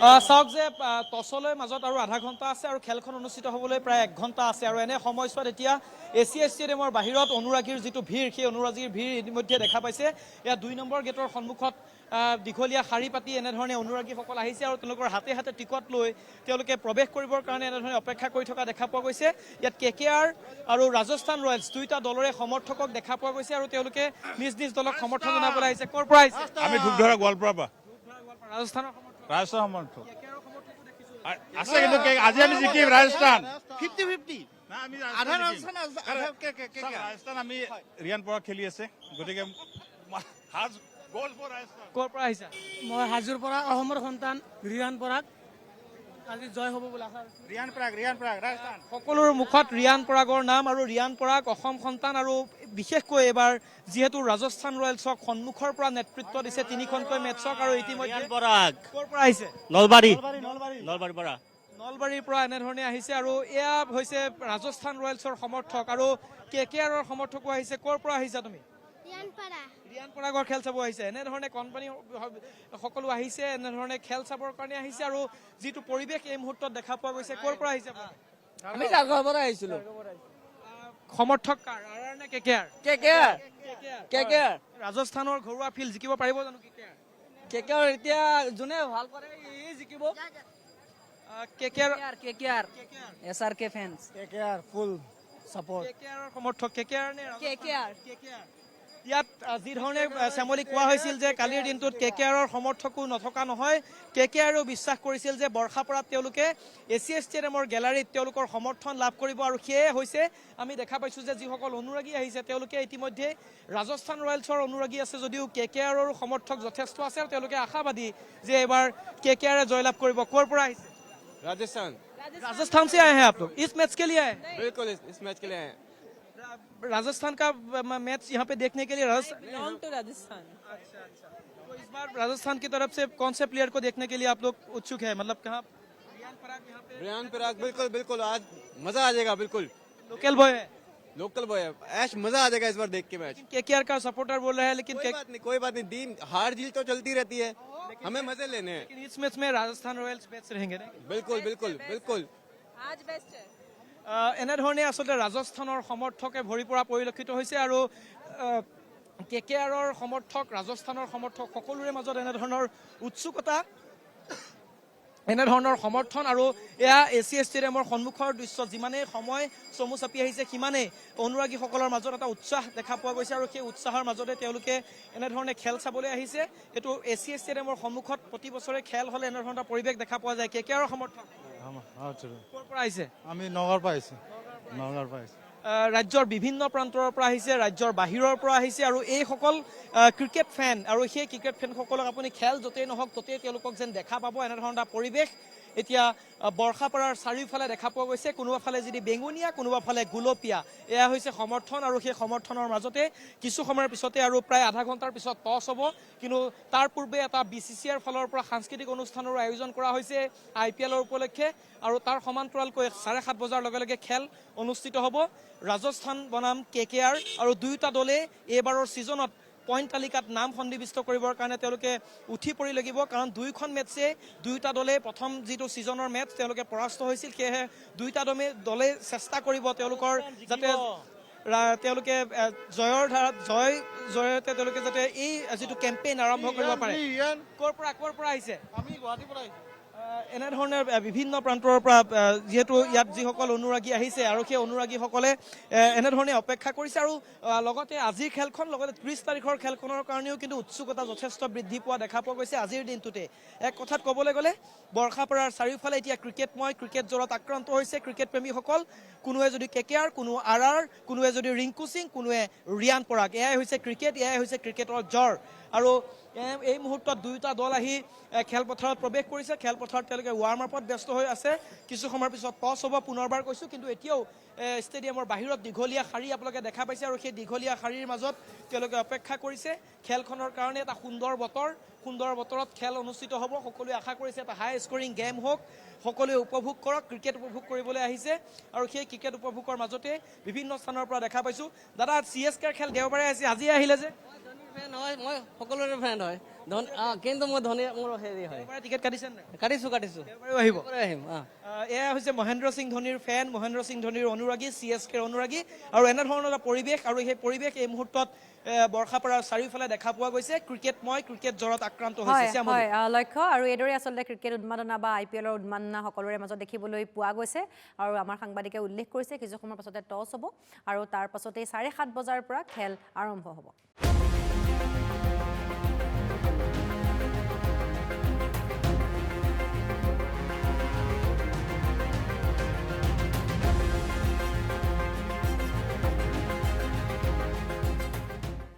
চাওক যে টছলৈ মাজত আৰু আধা ঘণ্টা আছে আৰু খেলখন অনুষ্ঠিত হ'বলৈ প্ৰায় 1 ঘণ্টা আছে আৰু এনে সময়ছোৱাত এতিয়া এছিয়া ষ্টেডিয়ামৰ বাহিৰত অনুৰাগীৰ যিটো ভিৰ সেই অনুৰাগীৰ ভিৰ ইতিমধ্যে দেখা পাইছে। এয়া 2 নম্বৰ গেটৰ সন্মুখত দীঘলীয়া শাৰী পাতি এনেধৰণে অনুৰাগীসকল আহিছে আৰু তেওঁলোকৰ হাতে হাতে টিকট লৈ তেওঁলোকে প্ৰৱেশ কৰিবৰ কাৰণে এনেধৰণে অপেক্ষা কৰি থকা দেখা পোৱা গৈছে। ইয়াত KKR আৰু ৰাজস্থান ৰয়েলছ দুয়োটা দলৰে সমৰ্থকক দেখা পোৱা গৈছে আৰু তেওঁলোকে নিজ নিজ দলক সমৰ্থন জনাবলৈ আহিছে। ক'ৰ পৰা আহিছে? আমি ধূপধাৰা গোৱালপাৰাৰ পৰা। ৰাজস্থানৰ সমৰ্থক ৰাজস্থান সমৰ্থক আছে, কিন্তু আজি আমি জিকিম ৰাজস্থান 50-50 ৰাজস্থান আমি ৰিয়ান পৰাগ খেলি আছে, গতিকে ক'ৰ পৰা আহিছা? মই হাজোৰ পৰা অসমৰ সন্তান ৰিয়ান পৰাগ। আজি জয় হ'ব বুলি আশা কৰিছোঁ। ৰিয়ান পৰাগ ৰাজস্থান। সকলোৰ মুখত ৰিয়ান পৰাগৰ নাম আৰু ৰিয়ান পৰাগ অসম সন্তান আৰু বিশেষকৈ এইবাৰ যিহেতু ৰাজস্থান ৰয়েলছক সন্মুখৰ পৰা নেতৃত্ব দিছে 3খনকৈ মেটছক আৰু ইতিমধ্যে পৰাগ ক'ৰ পৰা আহিছে? নলবাৰীৰ পৰা এনেধৰণে আহিছে আৰু এয়া হৈছে ৰাজস্থান ৰয়েলছৰ সমৰ্থক আৰু KKRৰ সমৰ্থকো আহিছে। ক'ৰ পৰা আহিছা তুমি? ৰিয়ান পৰাগৰ খেল চাব আহিছে। এনেধৰণে কোম্পানী সকলো আহিছে, এনেধৰণে খেল চাবৰ কাৰণে আহিছে আৰু যিটো পৰিৱেশ এই মুহূৰ্তত দেখা পোৱা গৈছে। ক'ৰ পৰা আহিছে? আমি জাগৰ পৰা আহিছিলোঁ। সমৰ্থক কাৰ, RR নে KKR? KKR ৰাজস্থানৰ ঘৰুৱা ফিল্ড জিকিব পাৰিব জানো KKR এতিয়া যোনে ভাল কৰে ই জিকিব। KKR SRK ফেন্স KKR ফুল সাপোৰ্ট। KKRৰ সমৰ্থক KKR নে KKR ইয়াত যি ধৰণে শ্যামলী কোৱা হৈছিল যে কালিৰ দিনটোত KKRৰ সমৰ্থকো নথকা নহয়। KKRও বিশ্বাস কৰিছিল যে বৰ্ষাপাৰাত তেওঁলোকে এছিয়া ষ্টেডিয়ামৰ গেলাৰীত তেওঁলোকৰ সমৰ্থন লাভ কৰিব আৰু সেয়ে হৈছে আমি দেখা পাইছোঁ যে যিসকল অনুৰাগী আহিছে তেওঁলোকে ইতিমধ্যে ৰাজস্থান ৰয়েলছৰ অনুৰাগী আছে যদিও KKRৰো সমৰ্থক যথেষ্ট আছে আৰু তেওঁলোকে আশাবাদী যে এবাৰ KKRে জয়লাভ কৰিব। ক'ৰ পৰা আহিছে? राजस्थान से आए हैं आप लोग इस मैच के लिए आए? बिल्कुल इस मैच के लिए आए हैं। राजस्थान का मैच यहाँ पे देखने के लिए राजस्थान। तो इस बार राजस्थान की तरफ से कौन से प्लेयर को देखने के लिए आप लोग उत्सुक है? मतलब कहाँ? रियान पराग बिल्कुल आज मजा आ जाएगा। बिल्कुल लोकल बॉय है, लोकल बॉय है, ऐश मजा आ जाएगा इस बार देख के मैच। KKR का सपोर्टर बोल रहा है लेकिन कोई बात नहीं दिन हार जीत तो चलती रहती है, हमें मजे लेने हैं। इस मैच में राजस्थान रॉयल्स बेस्ट रहेंगे ना? बिल्कुल आज बेस्ट है। এনেধৰণে আচলতে ৰাজস্থানৰ সমৰ্থকে ভৰি পৰা পৰিলক্ষিত হৈছে আৰু KKRৰ সমৰ্থক ৰাজস্থানৰ সমৰ্থক সকলোৰে মাজত এনেধৰণৰ উৎসুকতা, এনেধৰণৰ সমৰ্থন আৰু এয়া এছিয়া ষ্টেডিয়ামৰ সন্মুখৰ দৃশ্য। যিমানেই সময় চমু চাপি আহিছে সিমানেই অনুৰাগীসকলৰ মাজত এটা উৎসাহ দেখা পোৱা গৈছে আৰু সেই উৎসাহৰ মাজতে তেওঁলোকে এনেধৰণে খেল চাবলৈ আহিছে। এইটো এছিয়া ষ্টেডিয়ামৰ সন্মুখত প্ৰতি বছৰে খেল হ'লে এনেধৰণৰ পৰিৱেশ দেখা পোৱা যায়। KKRৰ সমৰ্থক ক'ৰ পৰা আহিছে? আমি নগাঁৱৰ পৰা আহিছোঁ। ৰাজ্যৰ বিভিন্ন প্ৰান্তৰ পৰা আহিছে, ৰাজ্যৰ বাহিৰৰ পৰা আহিছে আৰু এইসকল ক্ৰিকেট ফেন আৰু সেই ক্ৰিকেট ফেনসকলক আপুনি খেল য'তেই নহওক ত'তেই তেওঁলোকক যেন দেখা পাব এনেধৰণৰ এটা পৰিৱেশ এতিয়া বৰ্ষাপাৰাৰ চাৰিওফালে দেখা পোৱা গৈছে। কোনোবা ফালে যদি বেঙুনীয়া, কোনোবা ফালে গুলপীয়া, এয়া হৈছে সমৰ্থন আৰু সেই সমৰ্থনৰ মাজতে কিছু সময়ৰ পিছতে আৰু প্ৰায় আধা ঘণ্টাৰ পিছত টছ হ'ব। কিন্তু তাৰ পূৰ্বে এটা BCCIৰ ফালৰ পৰা সাংস্কৃতিক অনুষ্ঠানৰো আয়োজন কৰা হৈছে IPLৰ উপলক্ষে আৰু তাৰ সমান্তৰালকৈ 7:30 বজাৰ লগে লগে খেল অনুষ্ঠিত হ'ব। ৰাজস্থান বনাম KKR আৰু দুয়োটা দলে এইবাৰৰ ছিজনত পইণ্ট তালিকাত নাম সন্নিৱিষ্ট কৰিবৰ কাৰণে তেওঁলোকে উঠি পৰি লাগিব, কাৰণ দুয়োখন মেটছে দুয়োটা দলে প্ৰথম যিটো ছিজনৰ মেটছ তেওঁলোকে পৰাস্ত হৈছিল। সেয়েহে দুয়োটা দলে চেষ্টা কৰিব তেওঁলোকৰ যাতে তেওঁলোকে জয়ৰ ধাৰাত জয়তে তেওঁলোকে যাতে এই যিটো কেম্পেইন আৰম্ভ কৰিব পাৰে। ক'ৰ পৰা আহিছে? আমি গুৱাহাটীৰ পৰা আহিছোঁ। এনেধৰণে বিভিন্ন প্ৰান্তৰ পৰা যিহেতু ইয়াত যিসকল অনুৰাগী আহিছে আৰু সেই অনুৰাগীসকলে এনেধৰণে অপেক্ষা কৰিছে আৰু লগতে আজিৰ খেলখন লগতে 30 তাৰিখৰ খেলখনৰ কাৰণেও কিন্তু উৎসুকতা যথেষ্ট বৃদ্ধি পোৱা দেখা পোৱা গৈছে আজিৰ দিনটোতে। এক কথাত ক'বলৈ গ'লে বৰ্ষাপাৰাৰ চাৰিওফালে এতিয়া ক্ৰিকেটময়, ক্ৰিকেট জ্বৰত আক্ৰান্ত হৈছে ক্ৰিকেট প্ৰেমীসকল। কোনোৱে যদি KKR, কোনো RR, কোনোৱে যদি ৰিংকু সিং, কোনোৱে ৰিয়ান পৰাগ। এয়াই হৈছে ক্ৰিকেট, এয়াই হৈছে ক্ৰিকেটৰ জ্বৰ। আৰু এই মুহূৰ্তত দুয়োটা দল আহি খেলপথাৰত প্ৰৱেশ কৰিছে। খেলপথাৰত তেওঁলোকে ৱাৰ্ম আপত ব্যস্ত হৈ আছে। কিছু সময়ৰ পিছত টছ হ'ব, পুনৰবাৰ কৈছোঁ, কিন্তু এতিয়াও ষ্টেডিয়ামৰ বাহিৰত দীঘলীয়া শাৰী আপোনালোকে দেখা পাইছে আৰু সেই দীঘলীয়া শাৰীৰ মাজত তেওঁলোকে অপেক্ষা কৰিছে খেলখনৰ কাৰণে। এটা সুন্দৰ বতৰত খেল অনুষ্ঠিত হ'ব। সকলোৱে আশা কৰিছে এটা হাই স্কৰিং গেম হওক, সকলোৱে উপভোগ কৰক, ক্ৰিকেট উপভোগ কৰিবলৈ আহিছে আৰু সেই ক্ৰিকেট উপভোগৰ মাজতে বিভিন্ন স্থানৰ পৰা দেখা পাইছোঁ। দাদা CSKৰ খেল দেওবাৰে আছে, আজি আহিলে যে? ফেন হয় মই সকলোৰে ফেন হয় কিন্তু মই ধনী মোৰ হেৰি হয় এবাৰ টিকেট কাটিছে নাই কাটিছো এবাৰো আহিব আহিম এয়া হৈছে মহেন্দ্ৰ সিং ধোনীৰ ফেন মহেন্দ্ৰ সিং ধোনীৰ অনুৰাগী CSKৰ অনুৰাগী আৰু এনেধৰণৰ এটা পৰিৱেশ আৰু সেই পৰিৱেশ এই মুহূৰ্তত বৰ্ষাপাৰাৰ চাৰিওফালে দেখা পোৱা গৈছে ক্ৰিকেট জ্বৰত আক্ৰান্ত হৈছে শ্যামলী। হয় লক্ষ্য আৰু এইদৰে আচলতে ক্ৰিকেট উন্মাদনা বা IPLৰ উন্মাদনা সকলোৰে মাজত দেখিবলৈ পোৱা গৈছে আৰু আমাৰ সাংবাদিকে উল্লেখ কৰিছে কিছু সময়ৰ পাছতে টছ হ'ব আৰু তাৰ পাছতে 7:30 বজাৰ পৰা খেল আৰম্ভ হ'ব।